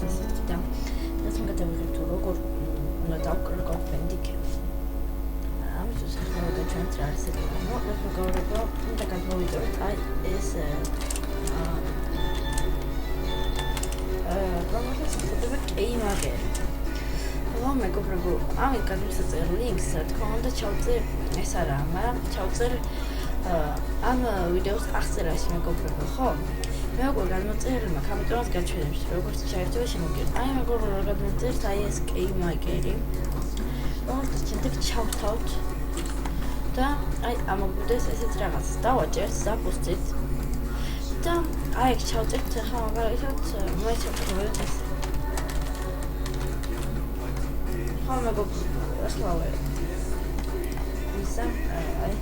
ესეთი და რაც მოგადავიღებ თუ როგორ უნდა დავკრგავ ბენდიკებს. ამისთვის ახლა ჩვენ რა არის ეს მოკლედ მოგავება უნდა გადმოვიწეროთ აი ეს რომელსაც ხდება კეიმაგერი. მეგობრებო, ამით გადმოსაწერ ლინკს რა თქმა უნდა ჩავწერ ეს არაა, მაგრამ ჩავწერ ამ ვიდეოს აღწერაში მეგობრებო, ხო? მე უკვე გადმოწერილი მაქვს, ამიტომაც გაჩვენებს როგორც ჩაერთვა შემოგიყვება. აი მეგობრებო, რა გადმოწერთ აი ეს კეიმაგერი. რომელსაც შემდეგ ჩავთავთ და აი ამოგვიდეს ესეთ რაღაცას დავაჭერთ დაფუსტით და აი ეგ ჩავწერთ ახლა მაგალითად მე ჩავწერთ ეს ხო მეგობრებო ახლა ვარ ისა აი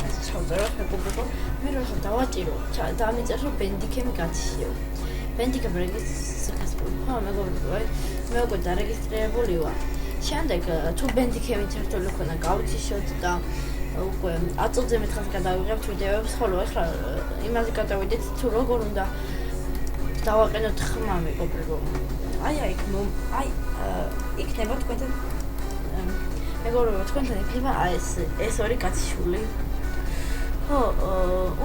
ეს ჩავწერთ მეგობრებო მე რა დავაჭირო დამიწერო ბენდიკემი გაციო ბენდიკემ რეგისტრაციას ხო მეგობრებო აი მე უკვე დარეგისტრირებული ვარ შემდეგ თუ ბენდიკემი ჩართული ქონა გავიციშოთ და უკვე 10 წუთზე მეტხანს გადავიღებთ ვიდეოებს, ხოლო ახლა იმაზე გადავიდეთ თუ როგორ უნდა დავაყენოთ ხმა მეგობრებო. აი იქნება თქვენთან მეგობრებო, თქვენთან იქნება ეს ორი კაცისშული. ხო,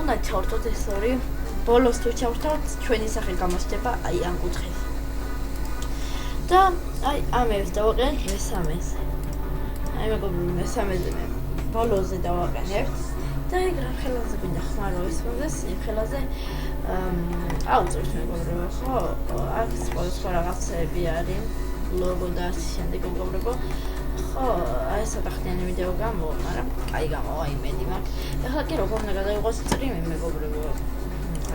უნდა ჩავრთოთ ეს ორი. ბოლოს თუ ჩავრთავთ, ჩვენი სახე გამოსდება აი ამ კუთხეზე. და აი ამებს დავაყენეთ მესამეს. აი მეგობრებო, მესამეზე მე ბოლოზე დავაყენებთ და ეგ რა ხელაზე გვინდა ხმა რო ისმოდეს იმ ხელაზე აუწევთ მეგობრებო ხო აქ სხვა რაღაცები არის ლოგო და ასე შემდეგ მეგობრებო ხო აი სატახტიანი ვიდეო გამოვა მაგრამ კაი გამოვა იმედი მაქვს ეხლა კი როგორ უნდა გადავიღოს სტრიმი მეგობრებო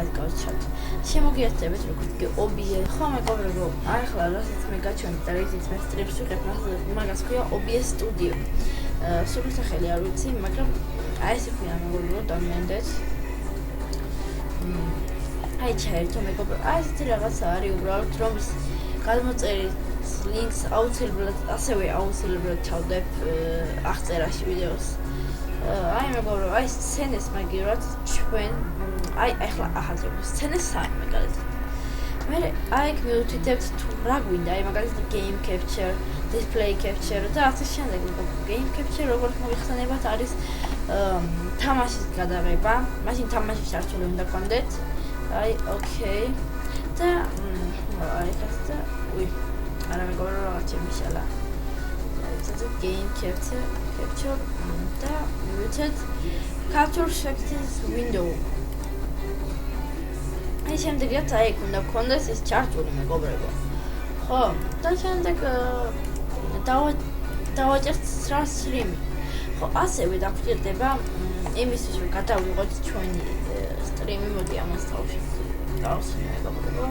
აი გავჩათ შემოგიერთებით როგორც კი OBS ხო მეგობრებო აი ახლა რასაც მე გაჩვენეთ და რითიც მე სტრიმს ვიღებ მაგას ქვია OBS Studio სულ სახელი არ ვიცი, მაგრამ აი ესე ქვია მეგობრებო დამენდეთ. აი ჩაერთო მეგობრებო, აი ესეთი რაღაცა არის უბრალოდ რომის გადმოწერის ლინკს აუცილებლად ასევე აუცილებლად ჩავდებ აღწერაში ვიდეოს. აი მეგობრებო, აი სცენეს მაგივრად ჩვენ აი ახლა ახალწევს სცენეს სამი მაგალითად. მე აი მივუთითებთ თუ რა გვინდა, აი მაგალითად game capture display capture და ასე შემდეგ game capture როგორც მოიხსენებათ არის თამაშის გადაღება, მაშინ თამაშის ჩართული უნდა გქონდეთ. აი ოკეი. და აი ხასდა, არა მეგობრებო რაღაც შემიშალა. ეს game capture და ვიჩეთ capture settings window. აი შემდეგაც აი უნდა გქონდეს ეს ჩართული მეგობრებო. ხო, და შემდეგ დავაჭერთ რა სტრიმი. ხო, ასევე დაგვჭირდება იმისთვის რომ გადავიღოთ ჩვენი სტრიმი, მოდი ამას დავსვი მეგობრებო.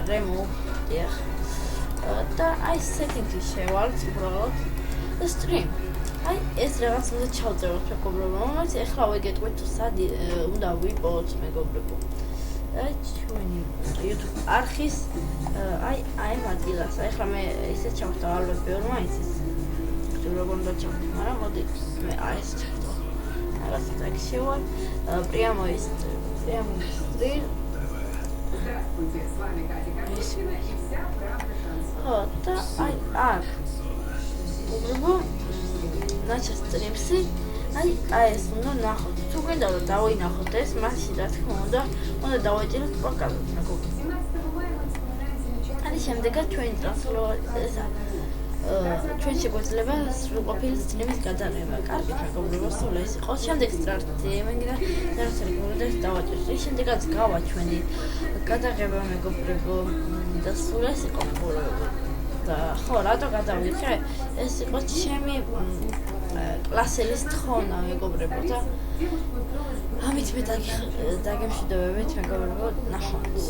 remove დიახ. და აი setting-ში შევართ უბრალოდ stream. აი ეს რაღაც უნდა ჩავწეროთ მეგობრებო. მომაც ახლა ვიგეტყვით თუ სად უნდა ვიპოვოთ მეგობრებო. აი ჩვენი YouTube არხის აი ამ ადგილას. ახლა მე ისე ჩავხტავ ალბათ ბევრმა იცის. თუ როგორ უნდა ჩავხტავ, მაგრამ მოდი მე აი ეს ჩავხტავ. რაღაცა აქ შევარ. Прямо stream. ხო, და აი აქ. მეგობრებო, ნაჩა სტრიმსი აი ეს უნდა ნახოთ. თუ გინდა რომ დავინახოთ ეს, მაშინ რა თქმა უნდა დავაჭეროთ პაკალოთ მეგობრებო. აი შემდეგაც ჩვენი ტრანსლაცია ჩვენ შეგვეძლება სრულყოფილი სტრიმის გადაღება. კარგით მეგობრებო, სულ ეს იყო. შემდეგ სტარტი მეგობრებო, და დავაჭერთ. შემდეგაც გავა ჩვენი გადაღება მეგობრებო და სულ ეს იყო მეგობრებო. და ხო, რატო გადავიხე? ეს იყო ჩემი კლასელის თხოვნა მეგობრებო და ამით მე დაგემშვიდობებით მეგობრებო, ნახვამდის.